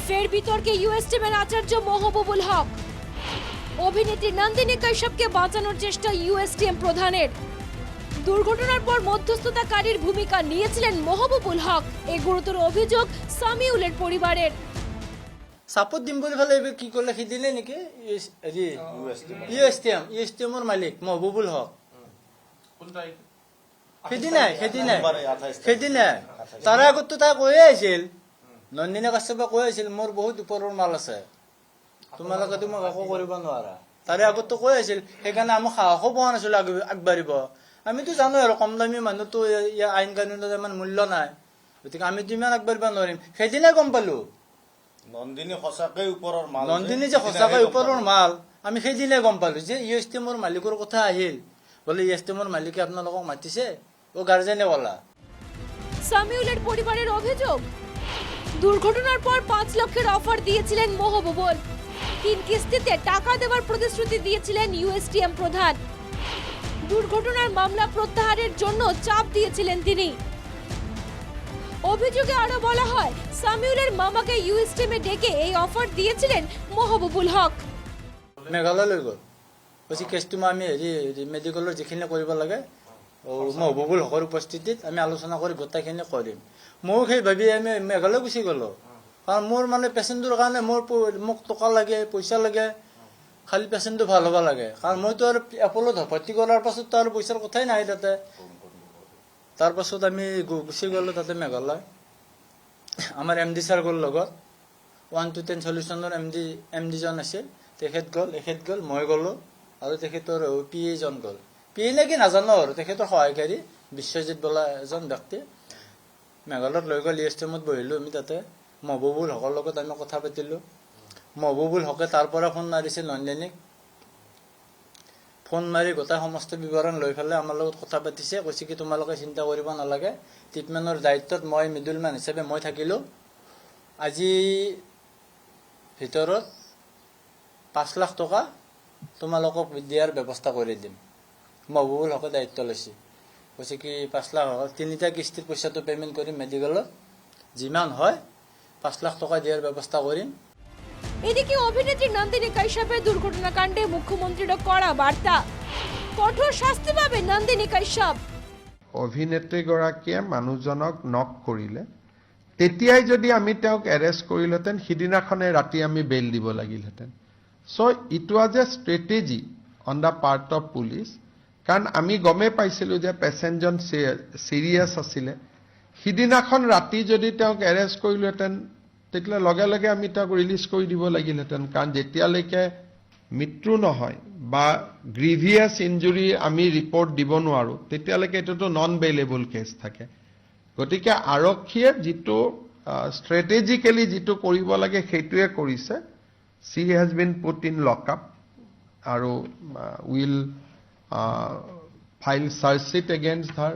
ফের বিতর্কে ইউএস টিমের আচার্য মহবুবুল হক। অভিনেত্রী নন্দিনী কাশ্যপকে বাঁচানোর চেষ্টা ইউএস টিম প্রধানের। দুর্ঘটনার পর মধ্যস্থতাকারীর ভূমিকা নিয়েছিলেন মহবুবুল হক। এই গুরুতর অভিযোগ সামিউলের পরিবারের। সাপোর্ট দিম বুলি ভালে কি করলে সিদিনে নেকি ইউএস টিমৰ মালিক মহবুবুল হক সেইদিনাই তাৰে আগতো তাই কৈয়ে আছিল, নন্দিনী কাশ্যপে কৈ আছিল মোৰ বহুত ওপৰৰ মাল আছে, তোমালোকে মোক একো কৰিব নোৱাৰা। তাৰে আগতো কৈ আছিল, সেইকাৰণে আমি সাহসো পোৱা নাছিলো আগবাঢ়িব। আমিতো জানো আৰু কম দামী মানুহতো আইন কানুনৰ ইমান মূল্য নাই, গতিকে আমিতো ইমান আগবাঢ়িব নোৱাৰিম। সেইদিনাই গম পালো নন্দিনী সঁচাকৈ ওপৰৰ মাল, নন্দিনী যে সঁচাকৈ ওপৰৰ মাল আমি সেইদিনাই গম পালো। যে ইউএছ টিমৰ মালিকৰ কথা আহিল, বোলে ইউএছ টিমৰ মালিকে আপোনালোকক মাতিছে, ও গাৰ্জেনে বলা। সামিউলের পরিবারের অভিযোগ, দুর্ঘটনার পর 5 লক্ষের অফার দিয়েছিলেন মহবুবুল। 3 কিস্তিতে টাকা দেওয়ার প্রতিশ্রুতি দিয়েছিলেন ইউএসটিএম প্রধান। দুর্ঘটনার মামলা প্রত্যাহারের জন্য চাপ দিয়েছিলেন তিনি। অভিযোগে আরো বলা হয়, সামিউলের মামাকে ইউএসটিএমে ডেকে এই অফার দিয়েছিলেন মহবুবুল হক। মেঘালয় লৈ গ'ল, কৈছে কেছটো আমি মেডিকেলৰ যিখিনি কৰিব লাগে মহবুবুল হকৰ উপস্থিতিত আমি আলোচনা কৰি গোটেইখিনি কৰিম। ময়ো সেই ভাবি আমি মেঘালয় গুচি গ'লো, কাৰণ মোৰ মানে পেচেণ্টৰ কাৰণে মোক টকা লাগে, পইচা লাগে, খালি পেচেণ্টটো ভাল হ'ব লাগে। কাৰণ মইতো আৰু এপলত ভৰ্তি কৰাৰ পাছততো আৰু পইচাৰ কথাই নাই তাতে। তাৰপাছত আমি গুচি গ'লো তাতে মেঘালয়। আমাৰ এম ডি ছাৰ গ'ল লগত, 1 to 10 সলিউশ্যনৰ এম ডিজন আছিল, তেখেত গ'ল, মই গ'লো, আৰু তেখেতৰ পি এজন গ'ল। পি নে কি নাজানো, আৰু তেখেতৰ সহায়কাৰী বিশ্বজিৎ বোলা এজন ব্যক্তি মেঘালয়ত লৈ গ'ল। ইউএছ টিমত বহিলোঁ আমি তাতে, মহবুবুল হকৰ লগত আমি কথা পাতিলোঁ। মহবুবুল হকে তাৰ পৰা ফোন মাৰিছে নন্দিনীক, ফোন মাৰি গোটেই সমস্ত বিৱৰণ লৈ পেলাই আমাৰ লগত কথা পাতিছে। কৈছে কি তোমালোকে চিন্তা কৰিব নালাগে, ট্ৰিটমেণ্টৰ দায়িত্বত মই মিডলমেন হিচাপে মই থাকিলোঁ। আজি ভিতৰত 5 লাখ টকা তোমালোকক দিয়াৰ ব্যৱস্থা কৰি দিম। মহবুবুল হকে দায়িত্ব লৈছে, কৈছে কি 5 লাখ 3টা কিস্তিৰ পইচাটো পে'মেণ্ট কৰিম, মেডিকেলত যিমান হয় 5 লাখ টকা দিয়াৰ ব্যৱস্থা কৰিম। এদিকে অভিনেত্ৰী নন্দিনী কাশ্যপেৰ দুৰ্ঘটনা কাণ্ডে মুখ্যমন্ত্ৰীৰ কড়া বাৰ্তা, কঠোৰ শাস্তি পাবে নন্দিনী কাশ্যপ। অভিনেত্ৰীগৰাকীয়ে মানুহজনক নক কৰিলে, তেতিয়াই যদি আমি তেওঁক এৰেষ্ট কৰিলেহেঁতেন, সিদিনাখনে ৰাতি আমি বেইল দিব লাগিলহেঁতেন। So' it was a strategy on the part of police, কাৰণ আমি গমেই পাইছিলোঁ যে পেচেণ্টজন চিৰিয়াছ আছিলে। সিদিনাখন ৰাতি যদি তেওঁক এৰেষ্ট কৰিলোহেঁতেন, তেতিয়াহ'লে লগে লগে আমি তেওঁক ৰিলিজ কৰি দিব লাগিলহেঁতেন, কাৰণ যেতিয়ালৈকে মৃত্যু নহয় বা গ্ৰিভিয়াছ ইঞ্জুৰি আমি ৰিপৰ্ট দিব নোৱাৰোঁ, তেতিয়ালৈকে এইটোতো নন বেইলেবল কেছ থাকে। গতিকে আৰক্ষীয়ে যিটো ষ্ট্ৰেটেজিকেলি যিটো কৰিব লাগে সেইটোৱে কৰিছে। She has been put in lockup আৰু will file chargesheet against her,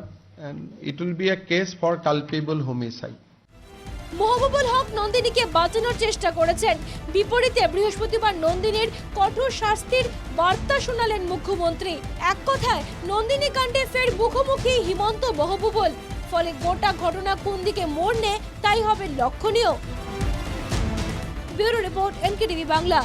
and it will be a case for culpable homicide. Mahbubul Haque নন্দিনীকে বাঁচানোর চেষ্টা করেছেন, বিপরীতে বৃহস্পতিবার নন্দিনীর কঠোর শাস্তির বার্তা শোনালেন মুখ্যমন্ত্রী। এক কথায় নন্দিনী কাণ্ডে ফের মুখোমুখি হিমন্ত মহবুবুল। ফলে গোটা ঘটনা কোন দিকে মোড় নেয় তাই হবে লক্ষণীয়। Bureau report, NKTV Bangla.